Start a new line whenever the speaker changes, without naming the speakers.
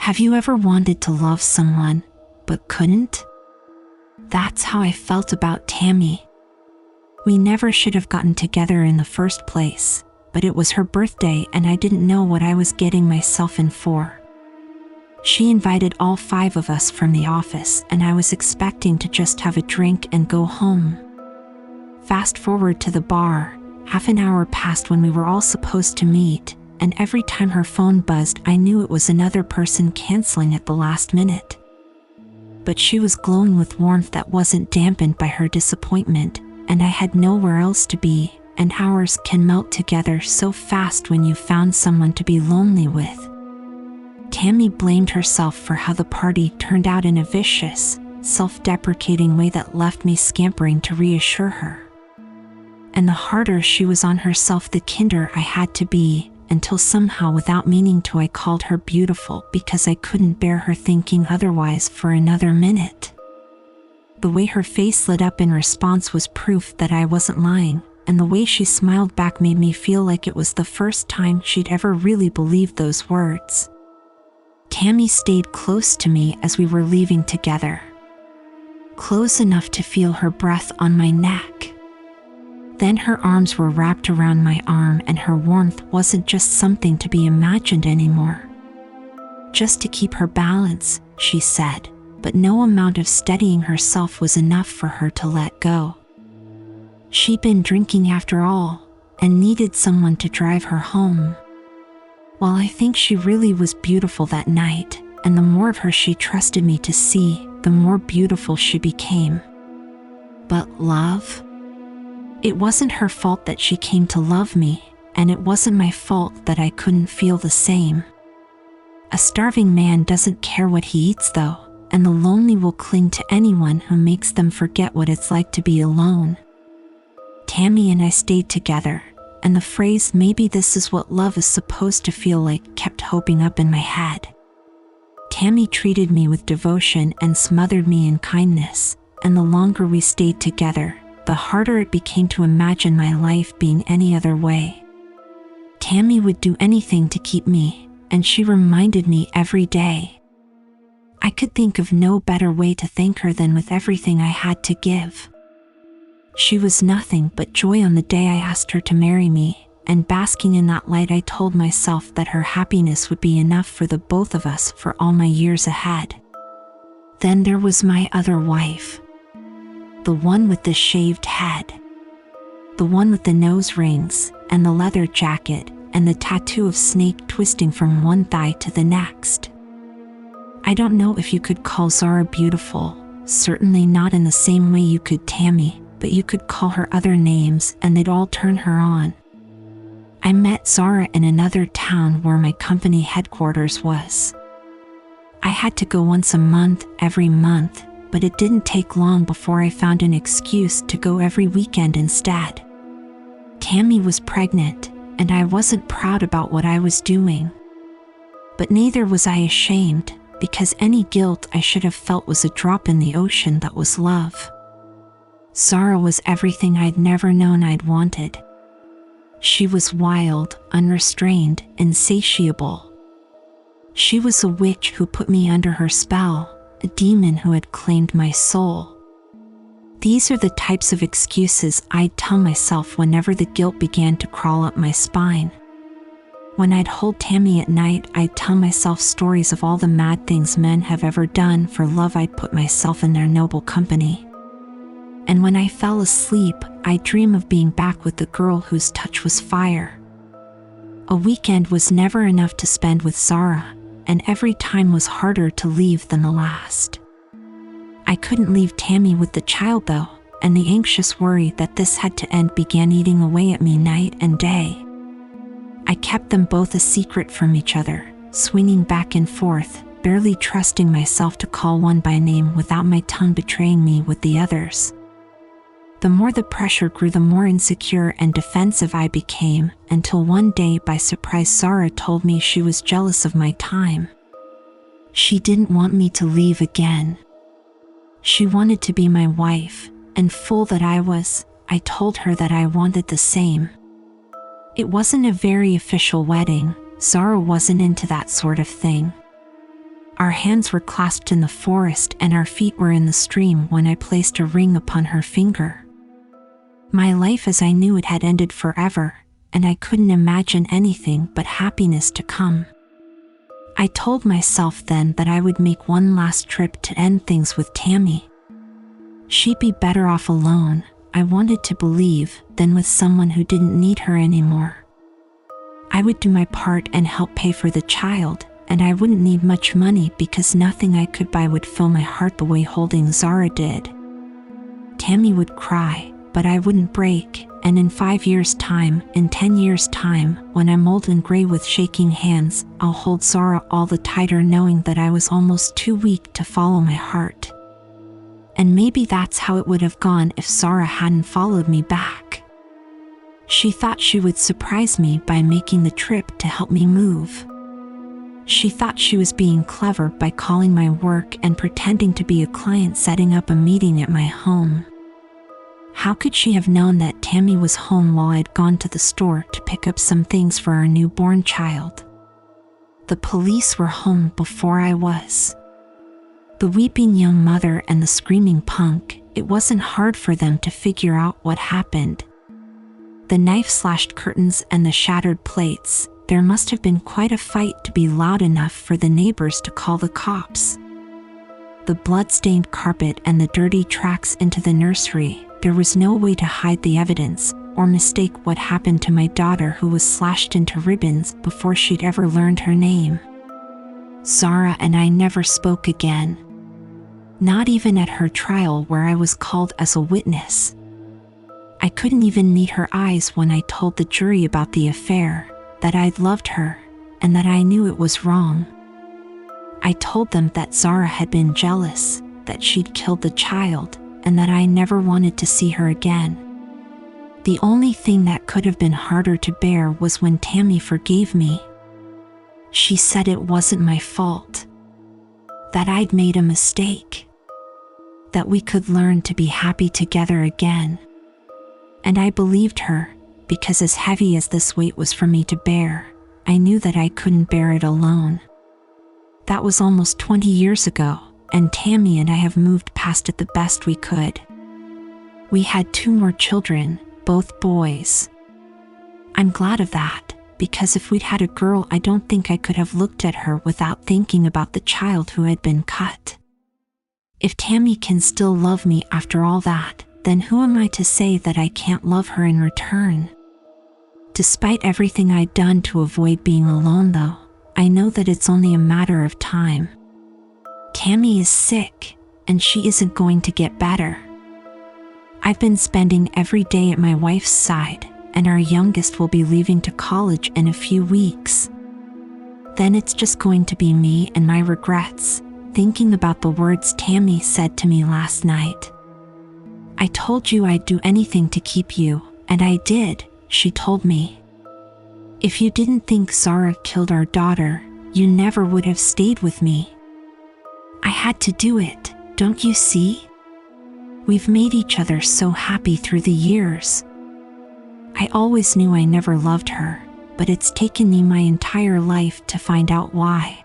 Have you ever wanted to love someone, but couldn't? That's how I felt about Tammy. We never should have gotten together in the first place, but it was her birthday and I didn't know what I was getting myself in for. She invited all 5 of us from the office and I was expecting to just have a drink and go home. Fast forward to the bar, half an hour passed when we were all supposed to meet, and every time her phone buzzed I knew it was another person canceling at the last minute. But she was glowing with warmth that wasn't dampened by her disappointment, and I had nowhere else to be, and hours can melt together so fast when you found someone to be lonely with. Tammy blamed herself for how the party turned out in a vicious, self-deprecating way that left me scampering to reassure her. And the harder she was on herself, the kinder I had to be, until somehow without meaning to I called her beautiful because I couldn't bear her thinking otherwise for another minute. The way her face lit up in response was proof that I wasn't lying, and the way she smiled back made me feel like it was the first time she'd ever really believed those words. Tammy stayed close to me as we were leaving together. Close enough to feel her breath on my neck. Then her arms were wrapped around my arm and her warmth wasn't just something to be imagined anymore. Just to keep her balance, she said, but no amount of steadying herself was enough for her to let go. She'd been drinking after all, and needed someone to drive her home. While I think she really was beautiful that night, and the more of her she trusted me to see, the more beautiful she became. But love? It wasn't her fault that she came to love me, and it wasn't my fault that I couldn't feel the same. A starving man doesn't care what he eats though, and the lonely will cling to anyone who makes them forget what it's like to be alone. Tammy and I stayed together, and the phrase "maybe this is what love is supposed to feel like" kept hoping up in my head. Tammy treated me with devotion and smothered me in kindness, and the longer we stayed together, the harder it became to imagine my life being any other way. Tammy would do anything to keep me, and she reminded me every day. I could think of no better way to thank her than with everything I had to give. She was nothing but joy on the day I asked her to marry me, and basking in that light I told myself that her happiness would be enough for the both of us for all my years ahead. Then there was my other wife. The one with the shaved head. The one with the nose rings, and the leather jacket, and the tattoo of snake twisting from one thigh to the next. I don't know if you could call Zara beautiful, certainly not in the same way you could Tammy, but you could call her other names and they'd all turn her on. I met Zara in another town where my company headquarters was. I had to go once a month, every month, but it didn't take long before I found an excuse to go every weekend instead. Tammy was pregnant, and I wasn't proud about what I was doing. But neither was I ashamed, because any guilt I should have felt was a drop in the ocean that was love. Zara was everything I'd never known I'd wanted. She was wild, unrestrained, insatiable. She was a witch who put me under her spell, a demon who had claimed my soul. These are the types of excuses I'd tell myself whenever the guilt began to crawl up my spine. When I'd hold Tammy at night, I'd tell myself stories of all the mad things men have ever done for love. I'd put myself in their noble company. And when I fell asleep, I'd dream of being back with the girl whose touch was fire. A weekend was never enough to spend with Zara, and every time was harder to leave than the last. I couldn't leave Tammy with the child though, and the anxious worry that this had to end began eating away at me night and day. I kept them both a secret from each other, swinging back and forth, barely trusting myself to call one by name without my tongue betraying me with the others. The more the pressure grew, the more insecure and defensive I became, until one day by surprise Zara told me she was jealous of my time. She didn't want me to leave again. She wanted to be my wife, and fool that I was, I told her that I wanted the same. It wasn't a very official wedding, Zara wasn't into that sort of thing. Our hands were clasped in the forest and our feet were in the stream when I placed a ring upon her finger. My life as I knew it had ended forever, and I couldn't imagine anything but happiness to come. I told myself then that I would make one last trip to end things with Tammy. She'd be better off alone, I wanted to believe, than with someone who didn't need her anymore. I would do my part and help pay for the child, and I wouldn't need much money because nothing I could buy would fill my heart the way holding Zara did. Tammy would cry, but I wouldn't break, and in 5 years' time, in 10 years' time, when I'm old and gray with shaking hands, I'll hold Zara all the tighter knowing that I was almost too weak to follow my heart. And maybe that's how it would have gone if Zara hadn't followed me back. She thought she would surprise me by making the trip to help me move. She thought she was being clever by calling my work and pretending to be a client setting up a meeting at my home. How could she have known that Tammy was home while I'd gone to the store to pick up some things for our newborn child? The police were home before I was. The weeping young mother and the screaming punk, it wasn't hard for them to figure out what happened. The knife-slashed curtains and the shattered plates, there must have been quite a fight to be loud enough for the neighbors to call the cops. The blood-stained carpet and the dirty tracks into the nursery, there was no way to hide the evidence or mistake what happened to my daughter who was slashed into ribbons before she'd ever learned her name. Zara and I never spoke again. Not even at her trial where I was called as a witness. I couldn't even meet her eyes when I told the jury about the affair, that I'd loved her, and that I knew it was wrong. I told them that Zara had been jealous, that she'd killed the child, and that I never wanted to see her again. The only thing that could have been harder to bear was when Tammy forgave me. She said it wasn't my fault, that I'd made a mistake, that we could learn to be happy together again. And I believed her, because as heavy as this weight was for me to bear, I knew that I couldn't bear it alone. That was almost 20 years ago, and Tammy and I have moved past it the best we could. We had 2 more children, both boys. I'm glad of that, because if we'd had a girl, I don't think I could have looked at her without thinking about the child who had been cut. If Tammy can still love me after all that, then who am I to say that I can't love her in return? Despite everything I'd done to avoid being alone though, I know that it's only a matter of time. Tammy is sick, and she isn't going to get better. I've been spending every day at my wife's side, and our youngest will be leaving to college in a few weeks. Then it's just going to be me and my regrets, thinking about the words Tammy said to me last night. I told you I'd do anything to keep you, and I did, she told me. If you didn't think Zara killed our daughter, you never would have stayed with me. I had to do it, don't you see? We've made each other so happy through the years. I always knew I never loved her, but it's taken me my entire life to find out why.